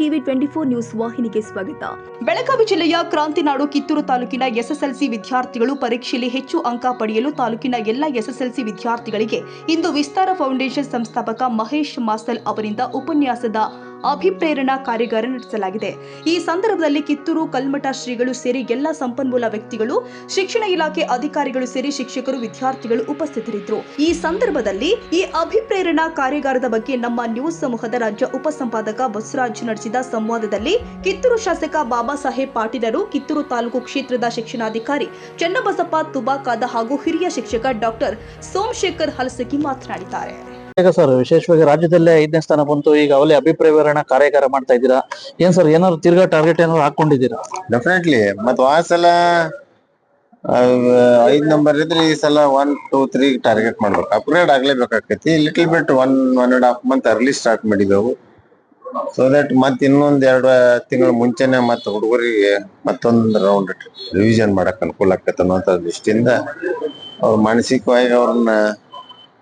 TV 24 news ವಾಹಿನಿಗೆ ಸ್ವಾಗತ. ಬೆಳಗಾವಿ ಜಿಲ್ಲೆಯ ಕ್ರಾಂತಿನಾಡು ಕಿತ್ತೂರು ತಾಲೂಕಿನ ಎಸ್ಎಸ್ಎಲ್ಸಿ ವಿದ್ಯಾರ್ಥಿಗಳು ಪರೀಕ್ಷೆಯಲ್ಲಿ ಹೆಚ್ಚು ಅಂಕ ಪಡೆಯಲು ತಾಲೂಕಿನ ಎಲ್ಲ ಎಸ್ಎಸ್ಎಲ್ಸಿ ವಿದ್ಯಾರ್ಥಿಗಳಿಗೆ ಇಂದು ವಿಸ್ತಾರ ಫೌಂಡೇಶನ್ ಸಂಸ್ಥಾಪಕ ಮಹೇಶ್ ಮಾಸಲ್ ಅವರಿಂದ ಉಪನ್ಯಾಸದ ಅಭಿಪ್ರೇರಣಾ ಕಾರ್ಯಾಗಾರ ನಡೆಸಲಾಗಿದೆ. ಈ ಸಂದರ್ಭದಲ್ಲಿ ಕಿತ್ತೂರು ಕಲ್ಮಠ ಶ್ರೀಗಳು ಸೇರಿ ಎಲ್ಲ ಸಂಪನ್ಮೂಲ ವ್ಯಕ್ತಿಗಳು, ಶಿಕ್ಷಣ ಇಲಾಖೆ ಅಧಿಕಾರಿಗಳು ಸೇರಿ ಶಿಕ್ಷಕರು, ವಿದ್ಯಾರ್ಥಿಗಳು ಉಪಸ್ಥಿತರಿದ್ದರು. ಈ ಸಂದರ್ಭದಲ್ಲಿ ಈ ಅಭಿಪ್ರೇರಣಾ ಕಾರ್ಯಾಗಾರದ ಬಗ್ಗೆ ನಮ್ಮ ನ್ಯೂಸ್ ಸಮೂಹದ ರಾಜ್ಯ ಉಪಸಂಪಾದಕ ಬಸವರಾಜ್ ನಡೆಸಿದ ಸಂವಾದದಲ್ಲಿ ಕಿತ್ತೂರು ಶಾಸಕ ಬಾಬಾ ಸಾಹೇಬ್ ಪಾಟೀಲರು, ಕಿತ್ತೂರು ತಾಲೂಕು ಕ್ಷೇತ್ರದ ಶಿಕ್ಷಣಾಧಿಕಾರಿ ಚನ್ನಬಸಪ್ಪ ತುಬಾಕಾದ ಹಾಗೂ ಹಿರಿಯ ಶಿಕ್ಷಕ ಡಾಕ್ಟರ್ ಸೋಮಶೇಖರ್ ಹಲಸಗಿ ಮಾತನಾಡಿದ್ದಾರೆ. ಈಗ ಸರ್, ವಿಶೇಷವಾಗಿ ರಾಜ್ಯದಲ್ಲೇ 5ನೇ ಸ್ಥಾನ ಬಂತು. ಈಗ ಅವಲೇ ಅಭಿಪ್ರೇರಣಾ ಕಾರ್ಯಾಗಾರ ಮಾಡ್ತಾ ಇದ್ದೀರಾ. ಏನ್ ಸರ್, ಏನಾದ್ರು ತಿರ್ಗಾ ಟಾರ್ಗೆಟ್ ಏನಾದ್ರು ಹಾಕೊಂಡಿದ್ದೀರಾ? ಡೆಫಿನೆಟ್ಲಿ. ಮತ್ ಆ ಸಲ 5 ನಂಬರ್ ಇದ್ರೆ ಈ ಸಲ 1, 2, 3 ಟಾರ್ಗೆಟ್ ಮಾಡ್ಬೇಕು. ಅಪ್ಗ್ರೇಡ್ ಆಗ್ಲೇಬೇಕಾಕೈತಿ. Little bit 1.5 month early start ಮಾಡಿದೆವು. ಸೊ ದಟ್ ಮತ್ ಇನ್ನೊಂದ್ 2 ತಿಂಗಳ ಮುಂಚೆನೆ ಮತ್ ಹುಡುಗರಿಗೆ ಮತ್ತೊಂದ್ ರೌಂಡ್ ರಿವಿಷನ್ ಮಾಡಕ್ ಅನುಕೂಲ ಆಕೈತೆ ಅನ್ನೋ ದೃಷ್ಟಿಯಿಂದ ಅವ್ರ ಮಾನಸಿಕವಾಗಿ ಅವ್ರನ್ನ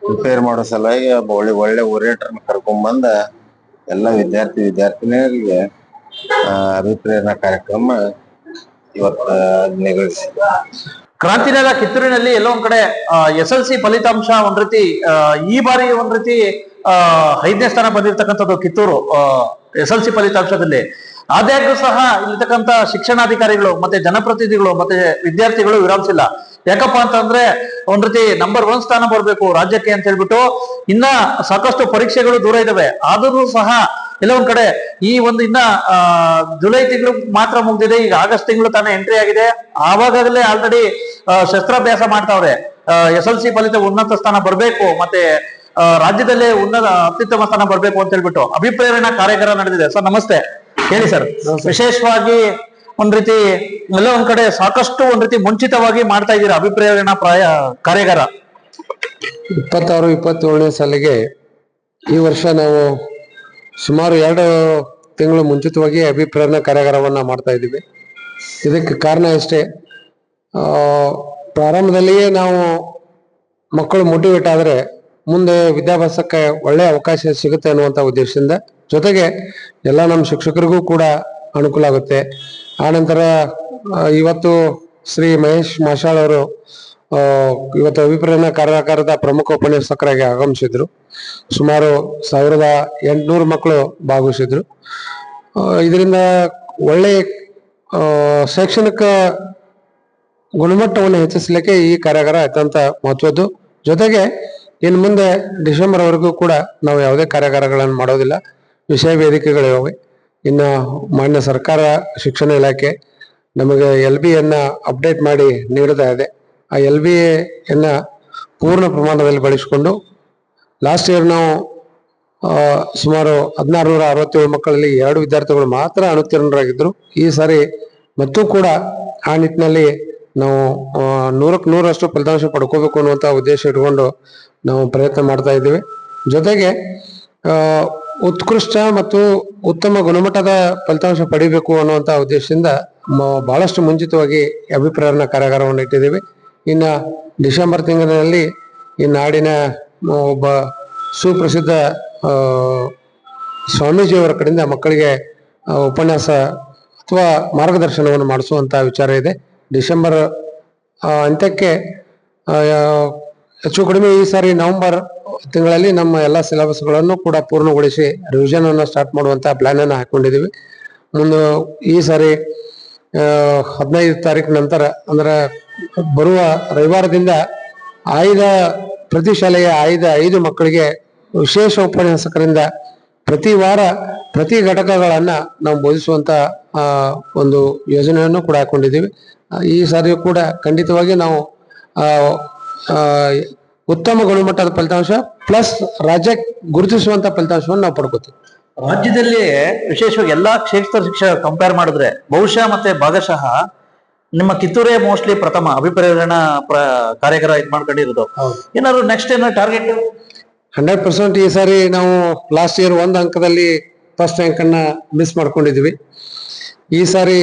ಪ್ರಿಪೇರ್ ಮಾಡೋ ಸಲುವಾಗಿ ಒಳ್ಳೆ ಓರಿಯೇಟರ್ನ ಕರ್ಕೊಂಡ್ ಬಂದ ಎಲ್ಲ ವಿದ್ಯಾರ್ಥಿನಿಯರಿಗೆ ಅಭಿಪ್ರೇರಣಾ ಕಾರ್ಯಕ್ರಮ ಇವತ್ತ ನಿಗದಿಸಿ. ಕ್ರಾಂತಿನಾಡ ಕಿತ್ತೂರಿನಲ್ಲಿ ಎಲ್ಲೋ ಒಂದ್ ಕಡೆ SLC ಫಲಿತಾಂಶ ಒಂದ್ ರೀತಿ ಈ ಬಾರಿ ಒಂದ್ ರೀತಿ 5ನೇ ಸ್ಥಾನ ಬಂದಿರ್ತಕ್ಕಂಥದ್ದು ಕಿತ್ತೂರು SLC ಫಲಿತಾಂಶದಲ್ಲಿ. ಆದಾಗ್ಯೂ ಸಹ ಇಲ್ಲಿರ್ತಕ್ಕಂಥ ಶಿಕ್ಷಣಾಧಿಕಾರಿಗಳು ಮತ್ತೆ ಜನಪ್ರತಿನಿಧಿಗಳು ಮತ್ತೆ ವಿದ್ಯಾರ್ಥಿಗಳು ವಿರಾಮಿಸಿಲ್ಲ. ಯಾಕಪ್ಪ ಅಂತಂದ್ರೆ ಒಂದ್ ರೀತಿ ನಂಬರ್ 1 ಸ್ಥಾನ ಬರ್ಬೇಕು ರಾಜ್ಯಕ್ಕೆ ಅಂತ ಹೇಳ್ಬಿಟ್ಟು ಇನ್ನ ಸಾಕಷ್ಟು ಪರೀಕ್ಷೆಗಳು ದೂರ ಇದಾವೆ. ಆದರೂ ಸಹ ಎಲ್ಲ ಒಂದ್ ಕಡೆ ಈ ಒಂದು ಇನ್ನ ಜುಲೈ ತಿಂಗಳು ಮಾತ್ರ ಮುಗ್ದಿದೆ. ಈಗ ಆಗಸ್ಟ್ ತಿಂಗಳು ತಾನೇ ಎಂಟ್ರಿ ಆಗಿದೆ. ಆವಾಗಲೇ ಆಲ್ರೆಡಿ ಶಸ್ತ್ರಾಭ್ಯಾಸ ಮಾಡ್ತಾವ್ರೆ. SLC ಫಲಿತ ಉನ್ನತ ಸ್ಥಾನ ಬರ್ಬೇಕು, ಮತ್ತೆ ರಾಜ್ಯದಲ್ಲೇ ಅತ್ಯುತ್ತಮ ಸ್ಥಾನ ಬರ್ಬೇಕು ಅಂತ ಹೇಳ್ಬಿಟ್ಟು ಅಭಿಪ್ರೇರಣಾ ಕಾರ್ಯಾಗಾರ ನಡೆದಿದೆ. ಸರ್ ನಮಸ್ತೆ, ಹೇಳಿ ಸರ್. ವಿಶೇಷವಾಗಿ ಒಂದ್ ರೀತಿ ಎಲ್ಲ ಒಂದ್ ಕಡೆ ಸಾಕಷ್ಟು ಒಂದ್ ರೀತಿ ಮುಂಚಿತವಾಗಿ ಮಾಡ್ತಾ ಇದ್ದೀರಾ ಅಭಿಪ್ರೇರಣಾ ಕಾರ್ಯಾಗಾರ. 26-27ನೇ ಸಾಲಿಗೆ ಈ ವರ್ಷ ನಾವು ಸುಮಾರು 2 ತಿಂಗಳು ಮುಂಚಿತವಾಗಿ ಅಭಿಪ್ರೇರಣಾ ಕಾರ್ಯಾಗಾರವನ್ನ ಮಾಡ್ತಾ ಇದ್ದೀವಿ. ಇದಕ್ಕೆ ಕಾರಣ ಅಷ್ಟೇ, ಪ್ರಾರಂಭದಲ್ಲಿಯೇ ನಾವು ಮಕ್ಕಳು ಮೋಟಿವೇಟ್ ಆದ್ರೆ ಮುಂದೆ ವಿದ್ಯಾಭ್ಯಾಸಕ್ಕೆ ಒಳ್ಳೆ ಅವಕಾಶ ಸಿಗುತ್ತೆ ಅನ್ನುವಂಥ ಉದ್ದೇಶದಿಂದ, ಜೊತೆಗೆ ಎಲ್ಲ ನಮ್ಮ ಶಿಕ್ಷಕರಿಗೂ ಕೂಡ ಅನುಕೂಲ ಆಗುತ್ತೆ. ಆನಂತರ ಇವತ್ತು ಶ್ರೀ ಮಹೇಶ್ ಮಾಷಾಳ್ ಅವರು ಇವತ್ತು ಅಭಿಪ್ರೇರಣಾ ಕಾರ್ಯಾಗಾರದ ಪ್ರಮುಖ ಉಪನ್ಯಾಸಕರಾಗಿ ಆಗಮಿಸಿದ್ರು. ಸುಮಾರು 1800 ಮಕ್ಕಳು ಭಾಗವಹಿಸಿದ್ರು. ಇದರಿಂದ ಒಳ್ಳೆ ಶೈಕ್ಷಣಿಕ ಗುಣಮಟ್ಟವನ್ನು ಹೆಚ್ಚಿಸಲಿಕ್ಕೆ ಈ ಕಾರ್ಯಾಗಾರ ಅತ್ಯಂತ ಮಹತ್ವದ್ದು. ಜೊತೆಗೆ ಇನ್ನು ಮುಂದೆ ಡಿಸೆಂಬರ್ ವರೆಗೂ ಕೂಡ ನಾವು ಯಾವುದೇ ಕಾರ್ಯಾಗಾರಗಳನ್ನು ಮಾಡೋದಿಲ್ಲ. ವಿಷಯ ವೇದಿಕೆಗಳಿವೆ. ಇನ್ನು ಮಾನ್ಯ ಸರ್ಕಾರ ಶಿಕ್ಷಣ ಇಲಾಖೆ ನಮಗೆ LB ಅಪ್ಡೇಟ್ ಮಾಡಿ ನೀಡ್ತಾ ಇದೆ. ಆ LB ಪೂರ್ಣ ಪ್ರಮಾಣದಲ್ಲಿ ಬಳಸಿಕೊಂಡು ಲಾಸ್ಟ್ ಇಯರ್ ನಾವು ಸುಮಾರು 1667 ಮಕ್ಕಳಲ್ಲಿ 2 ವಿದ್ಯಾರ್ಥಿಗಳು ಮಾತ್ರ ಅನುತ್ತೀರ್ಣರಾಗಿದ್ದರು. ಈ ಸಾರಿ ಮತ್ತೂ ಕೂಡ ಆ ನಿಟ್ಟಿನಲ್ಲಿ ನಾವು 100ಕ್ಕೆ 100ರಷ್ಟು ಫಲಿತಾಂಶ ಪಡ್ಕೋಬೇಕು ಅನ್ನುವಂಥ ಉದ್ದೇಶ ಇಟ್ಕೊಂಡು ನಾವು ಪ್ರಯತ್ನ ಮಾಡ್ತಾ ಇದ್ದೀವಿ. ಜೊತೆಗೆ ಉತ್ಕೃಷ್ಟ ಮತ್ತು ಉತ್ತಮ ಗುಣಮಟ್ಟದ ಫಲಿತಾಂಶ ಪಡಿಬೇಕು ಅನ್ನುವಂಥ ಉದ್ದೇಶದಿಂದ ಬಹಳಷ್ಟು ಮುಂಚಿತವಾಗಿ ಅಭಿಪ್ರೇರಣಾ ಕಾರ್ಯಾಗಾರವನ್ನು ಇಟ್ಟಿದ್ದೀವಿ. ಇನ್ನು ಡಿಸೆಂಬರ್ ತಿಂಗಳಿನಲ್ಲಿ ಈ ನಾಡಿನ ಒಬ್ಬ ಸುಪ್ರಸಿದ್ಧ ಸ್ವಾಮೀಜಿಯವರ ಕಡೆಯಿಂದ ಮಕ್ಕಳಿಗೆ ಉಪನ್ಯಾಸ ಅಥವಾ ಮಾರ್ಗದರ್ಶನವನ್ನು ಮಾಡಿಸುವಂಥ ವಿಚಾರ ಇದೆ. ಡಿಸೆಂಬರ್ ಅಂತ್ಯಕ್ಕೆ ಹೆಚ್ಚು ಕಡಿಮೆ ಈ ಸಾರಿ ನವೆಂಬರ್ ತಿಂಗಳಲ್ಲಿ ನಮ್ಮ ಎಲ್ಲ ಸಿಲೆಬಸ್ಗಳನ್ನು ಕೂಡ ಪೂರ್ಣಗೊಳಿಸಿ ರಿವಿಷನ್ ಅನ್ನು ಸ್ಟಾರ್ಟ್ ಮಾಡುವಂತ ಪ್ಲಾನ್ ಅನ್ನು ಹಾಕೊಂಡಿದ್ದೀವಿ. ಮುಂದೆ ಈ ಸಾರಿ 15 ತಾರೀಕು ನಂತರ ಅಂದ್ರೆ ಬರುವ ರವಿವಾರದಿಂದ ಪ್ರತಿ ಶಾಲೆಯ 5 ಮಕ್ಕಳಿಗೆ ವಿಶೇಷ ಉಪನ್ಯಾಸಕರಿಂದ ಪ್ರತಿ ವಾರ ಪ್ರತಿ ಘಟಕಗಳನ್ನ ನಾವು ಬೋಧಿಸುವಂತ ಒಂದು ಯೋಜನೆಯನ್ನು ಕೂಡ ಹಾಕೊಂಡಿದ್ದೀವಿ. ಈ ಸಾರಿಯೂ ಕೂಡ ಖಂಡಿತವಾಗಿ ನಾವು ಉತ್ತಮ ಗುಣಮಟ್ಟದ ಫಲಿತಾಂಶ ಪ್ಲಸ್ ರಾಜ್ಯ ಗುರುತಿಸುವಂತ ಫಲಿತಾಂಶವನ್ನು ನಾವು ಪಡ್ಕೋತೀವಿ. ರಾಜ್ಯದಲ್ಲಿ ವಿಶೇಷವಾಗಿ ಎಲ್ಲಾ ಕ್ಷೇತ್ರ ಶಿಕ್ಷಕ ಕಂಪೇರ್ ಮಾಡಿದ್ರೆ ಬಹುಶಃ ಮತ್ತೆ ಭಾಗಶಃ ನಿಮ್ಮ ಕಿತ್ತೂರೇ ಮೋಸ್ಟ್ಲಿ ಪ್ರಥಮ ಅಭಿಪ್ರೇರಣಾ ಕಾರ್ಯಾಗಾರ ಮಾಡ್ಕೊಂಡಿರೋದು. ಏನಾದ್ರು ನೆಕ್ಸ್ಟ್ ಏನಾದ್ರು ಟಾರ್ಗೆಟ್? 100% ಈ ಸಾರಿ ನಾವು ಲಾಸ್ಟ್ ಇಯರ್ 1 ಅಂಕದಲ್ಲಿ ಫಸ್ಟ್ ರ್ಯಾಂಕ್ ಅನ್ನ ಮಿಸ್ ಮಾಡ್ಕೊಂಡಿದ್ವಿ. ಈ ಸಾರಿ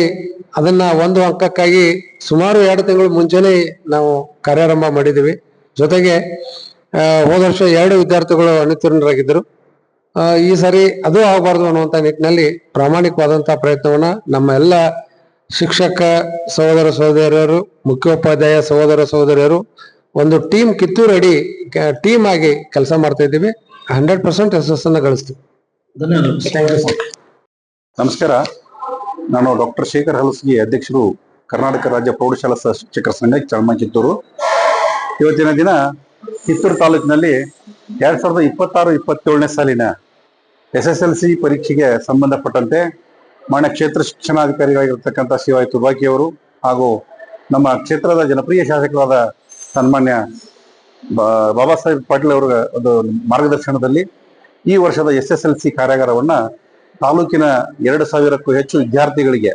ಅದನ್ನ 1 ಅಂಕಕ್ಕಾಗಿ ಸುಮಾರು 2 ತಿಂಗಳು ಮುಂಚೆನೆ ನಾವು ಕಾರ್ಯಾರಂಭ ಮಾಡಿದ್ದೀವಿ. ಜೊತೆಗೆ ಹೋದ ವರ್ಷ 2 ವಿದ್ಯಾರ್ಥಿಗಳು ಅನುತ್ತೀರ್ಣರಾಗಿದ್ದರು. ಈ ಸರಿ ಅದು ಆಗಬಾರ್ದು ಅನ್ನುವಂಥ ನಿಟ್ಟಿನಲ್ಲಿ ಪ್ರಾಮಾಣಿಕವಾದಂತಹ ಪ್ರಯತ್ನವನ್ನ ನಮ್ಮ ಎಲ್ಲ ಶಿಕ್ಷಕ ಸಹೋದರ ಸಹೋದರಿಯರು, ಮುಖ್ಯೋಪಾಧ್ಯಾಯ ಸಹೋದರ ಸಹೋದರಿಯರು ಒಂದು ಟೀಮ್ ಕಿತ್ತೂರು ಅಡಿ ಟೀಮ್ ಆಗಿ ಕೆಲಸ ಮಾಡ್ತಾ ಇದ್ದೀವಿ. 100% ಯಶಸ್ಸನ್ನು ಗಳಿಸ್ತೀವಿ. ನಮಸ್ಕಾರ. ನಾನು ಡಾಕ್ಟರ್ ಶೇಖರ್ ಹಲಸಗಿ, ಅಧ್ಯಕ್ಷರು, ಕರ್ನಾಟಕ ರಾಜ್ಯ ಪ್ರೌಢಶಾಲಾ ಶಿಕ್ಷಕರ ಸಂಘ ಚಳ್ಮ ಕಿತ್ತೂರು. ಇವತ್ತಿನ ದಿನ ಕಿತ್ತೂರು ತಾಲೂಕಿನಲ್ಲಿ 2026-27ನೇ ಸಾಲಿನ SSLC ಪರೀಕ್ಷೆಗೆ ಸಂಬಂಧಪಟ್ಟಂತೆ ಮಾನ್ಯ ಕ್ಷೇತ್ರ ಶಿಕ್ಷಣಾಧಿಕಾರಿಗಳಾಗಿರ್ತಕ್ಕಂಥ ಶಿವಾಯ ತುಬಾಕಿ ಅವರು ಹಾಗೂ ನಮ್ಮ ಕ್ಷೇತ್ರದ ಜನಪ್ರಿಯ ಶಾಸಕರಾದ ಸನ್ಮಾನ್ಯ ಬಾಬಾ ಸಾಹೇಬ್ ಪಾಟೀಲ್ ಅವರ ಒಂದು ಮಾರ್ಗದರ್ಶನದಲ್ಲಿ ಈ ವರ್ಷದ SSLC ಕಾರ್ಯಾಗಾರವನ್ನ ತಾಲೂಕಿನ 2000ಕ್ಕೂ ಹೆಚ್ಚು ವಿದ್ಯಾರ್ಥಿಗಳಿಗೆ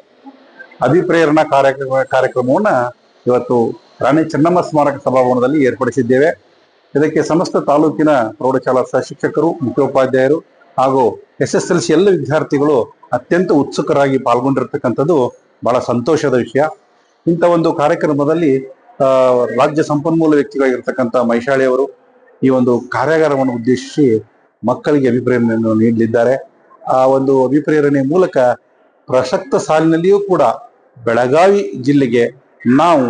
ಅಭಿಪ್ರೇರಣಾ ಕಾರ್ಯಕ್ರಮವನ್ನ ಇವತ್ತು ರಾಣಿ ಚೆನ್ನಮ್ಮ ಸ್ಮಾರಕ ಸಭಾಭವನದಲ್ಲಿ ಏರ್ಪಡಿಸಿದ್ದೇವೆ. ಇದಕ್ಕೆ ಸಮಸ್ತ ತಾಲೂಕಿನ ಪ್ರೌಢಶಾಲಾ ಶಿಕ್ಷಕರು, ಮುಖ್ಯೋಪಾಧ್ಯಾಯರು ಹಾಗೂ SSLC ಎಲ್ಲ ವಿದ್ಯಾರ್ಥಿಗಳು ಅತ್ಯಂತ ಉತ್ಸುಕರಾಗಿ ಪಾಲ್ಗೊಂಡಿರ್ತಕ್ಕಂಥದ್ದು ಬಹಳ ಸಂತೋಷದ ವಿಷಯ. ಇಂಥ ಒಂದು ಕಾರ್ಯಕ್ರಮದಲ್ಲಿ ರಾಜ್ಯ ಸಂಪನ್ಮೂಲ ವ್ಯಕ್ತಿಗಳಾಗಿರ್ತಕ್ಕಂಥ ಮೈಶಾಳಿ ಅವರು ಈ ಒಂದು ಕಾರ್ಯಾಗಾರವನ್ನು ಉದ್ದೇಶಿಸಿ ಮಕ್ಕಳಿಗೆ ಅಭಿಪ್ರೇರಣೆಯನ್ನು ನೀಡಲಿದ್ದಾರೆ. ಆ ಒಂದು ಅಭಿಪ್ರೇರಣೆ ಮೂಲಕ ಪ್ರಸಕ್ತ ಸಾಲಿನಲ್ಲಿಯೂ ಕೂಡ ಬೆಳಗಾವಿ ಜಿಲ್ಲೆಗೆ ನಾವು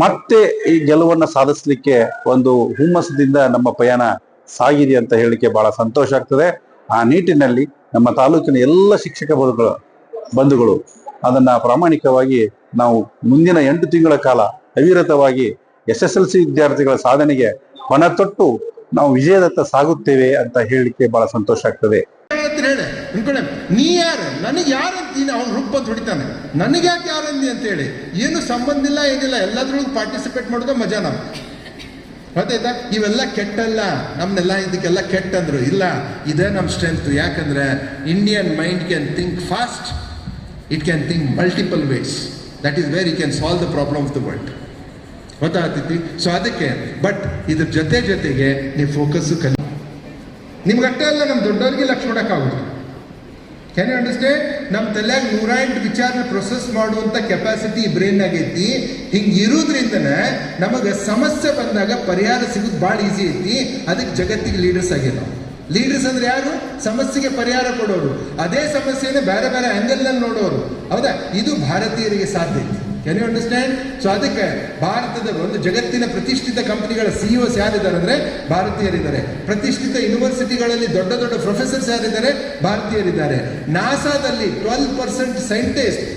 ಮತ್ತೆ ಈ ಗೆಲುವನ್ನು ಸಾಧಿಸಲಿಕ್ಕೆ ಒಂದು ಹುಮ್ಮಸದಿಂದ ನಮ್ಮ ಪಯಣ ಸಾಗಿದೆ ಅಂತ ಹೇಳಿಕೆ ಬಹಳ ಸಂತೋಷ ಆಗ್ತದೆ. ಆ ನಿಟ್ಟಿನಲ್ಲಿ ನಮ್ಮ ತಾಲೂಕಿನ ಎಲ್ಲ ಶಿಕ್ಷಕ ಬಂಧುಗಳು ಅದನ್ನ ಪ್ರಾಮಾಣಿಕವಾಗಿ ನಾವು ಮುಂದಿನ 8 ತಿಂಗಳ ಕಾಲ ಅವಿರತವಾಗಿ SSLC ವಿದ್ಯಾರ್ಥಿಗಳ ಸಾಧನೆಗೆ ಪಣ ತೊಟ್ಟು ನಾವು ವಿಜಯದತ್ತ ಸಾಗುತ್ತೇವೆ ಅಂತ ಹೇಳಲಿಕ್ಕೆ ಬಹಳ ಸಂತೋಷ ಆಗ್ತದೆ. ನೀ ಯಾರು, ನನಗೆ ಯಾರಂತೀನಿ, ಅವ್ನು ರೂಪ ಅಂತ ಹೊಡಿತಾನೆ, ನನಗೆ ಯಾಕೆ ಯಾರಂದಿ ಅಂತ ಹೇಳಿ ಏನು ಸಂಬಂಧ ಇಲ್ಲ, ಏನಿಲ್ಲ, ಎಲ್ಲದ್ರೊಳಗೆ ಪಾರ್ಟಿಸಿಪೇಟ್ ಮಾಡೋದು ಮಜಾ. ನಾವು ಗೊತ್ತಾಯ್ತಾ? ಇವೆಲ್ಲ ಕೆಟ್ಟಲ್ಲ, ನಮ್ನೆಲ್ಲ ಇದಕ್ಕೆಲ್ಲ ಕೆಟ್ಟ ಅಂದ್ರು ಇಲ್ಲ, ಇದೇ ನಮ್ಮ ಸ್ಟ್ರೆಂತ್. ಯಾಕಂದ್ರೆ Indian mind can think fast, it can think multiple ways. That is where you can solve the problem of the world. ಗೊತ್ತಾಗ್ತೈತಿ? ಸೊ ಅದಕ್ಕೆ ಬಟ್ ಇದ್ರ ಜೊತೆಗೆ ನೀವು ಫೋಕಸ್ಸು ಕಲಿ. ನಿಮ್ಗಷ್ಟೇ ಅಲ್ಲ, ನಮ್ಮ ದೊಡ್ಡವ್ರಿಗೆ ಲಕ್ಷ ಕೊಡೋಕ್ಕಾಗೋದು. Can you understand? ನಮ್ಮ ತಲೆಯಾಗ 108 ವಿಚಾರನ ಪ್ರೊಸೆಸ್ ಮಾಡುವಂಥ ಕೆಪಾಸಿಟಿ ಬ್ರೈನ್ ಆಗೈತಿ. ಹಿಂಗೆ ಇರೋದ್ರಿಂದನೇ ನಮಗೆ ಸಮಸ್ಯೆ ಬಂದಾಗ ಪರಿಹಾರ ಸಿಗೋದು ಭಾಳ ಈಸಿ ಐತಿ. ಅದಕ್ಕೆ ಜಗತ್ತಿಗೆ ಲೀಡರ್ಸ್ ಆಗ್ಯಾವ ನಾವು. ಲೀಡರ್ಸ್ ಅಂದ್ರೆ ಯಾರು? ಸಮಸ್ಯೆಗೆ ಪರಿಹಾರ ಕೊಡೋರು, ಅದೇ ಸಮಸ್ಯೆನ ಬೇರೆ ಬೇರೆ ಆ್ಯಂಗಲ್ನಲ್ಲಿ ನೋಡೋರು. ಹೌದಾ? ಇದು ಭಾರತೀಯರಿಗೆ ಸಾಧ್ಯ ಐತಿ. Can you understand? ಸೊ ಅದಕ್ಕೆ ಭಾರತದ ಒಂದು ಜಗತ್ತಿನ ಪ್ರತಿಷ್ಠಿತ ಕಂಪನಿಗಳ CEOs ಯಾರಿದ್ದಾರೆ ಅಂದರೆ ಭಾರತೀಯರಿದ್ದಾರೆ. ಪ್ರತಿಷ್ಠಿತ ಯೂನಿವರ್ಸಿಟಿಗಳಲ್ಲಿ ದೊಡ್ಡ ದೊಡ್ಡ ಪ್ರೊಫೆಸರ್ಸ್ ಯಾರಿದ್ದಾರೆ? ಭಾರತೀಯರಿದ್ದಾರೆ. ನಾಸಾದಲ್ಲಿ 12% ಸೈಂಟಿಸ್ಟ್.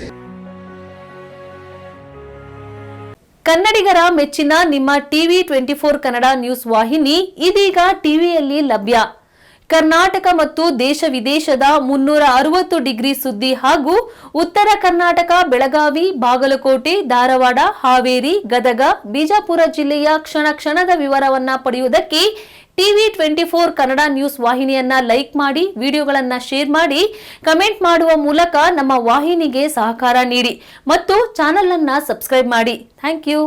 ಕನ್ನಡಿಗರ ಮೆಚ್ಚಿನ ನಿಮ್ಮ ಟಿವಿ 24 ಕನ್ನಡ ನ್ಯೂಸ್ ವಾಹಿನಿ ಇದೀಗ ಟಿವಿಯಲ್ಲಿ ಲಭ್ಯ. ಕರ್ನಾಟಕ ಮತ್ತು ದೇಶ ವಿದೇಶದ 360 ಡಿಗ್ರಿ ಸುದ್ದಿ ಹಾಗೂ ಉತ್ತರ ಕರ್ನಾಟಕ, ಬೆಳಗಾವಿ, ಬಾಗಲಕೋಟೆ, ಧಾರವಾಡ, ಹಾವೇರಿ, ಗದಗ, ಬಿಜಾಪುರ ಜಿಲ್ಲೆಯ ಕ್ಷಣ ಕ್ಷಣದ ವಿವರವನ್ನ ಪಡೆಯುವುದಕ್ಕೆ ಟಿವಿ 24 ಕನ್ನಡ ನ್ಯೂಸ್ ವಾಹಿನಿಯನ್ನ ಲೈಕ್ ಮಾಡಿ, ವಿಡಿಯೋಗಳನ್ನ ಶೇರ್ ಮಾಡಿ, ಕಮೆಂಟ್ ಮಾಡುವ ಮೂಲಕ ನಮ್ಮ ವಾಹಿನಿಗೆ ಸಹಕಾರ ನೀಡಿ ಮತ್ತು ಚಾನೆಲ್ ಅನ್ನ ಸಬ್ಸ್ಕ್ರೈಬ್ ಮಾಡಿ. Thank you.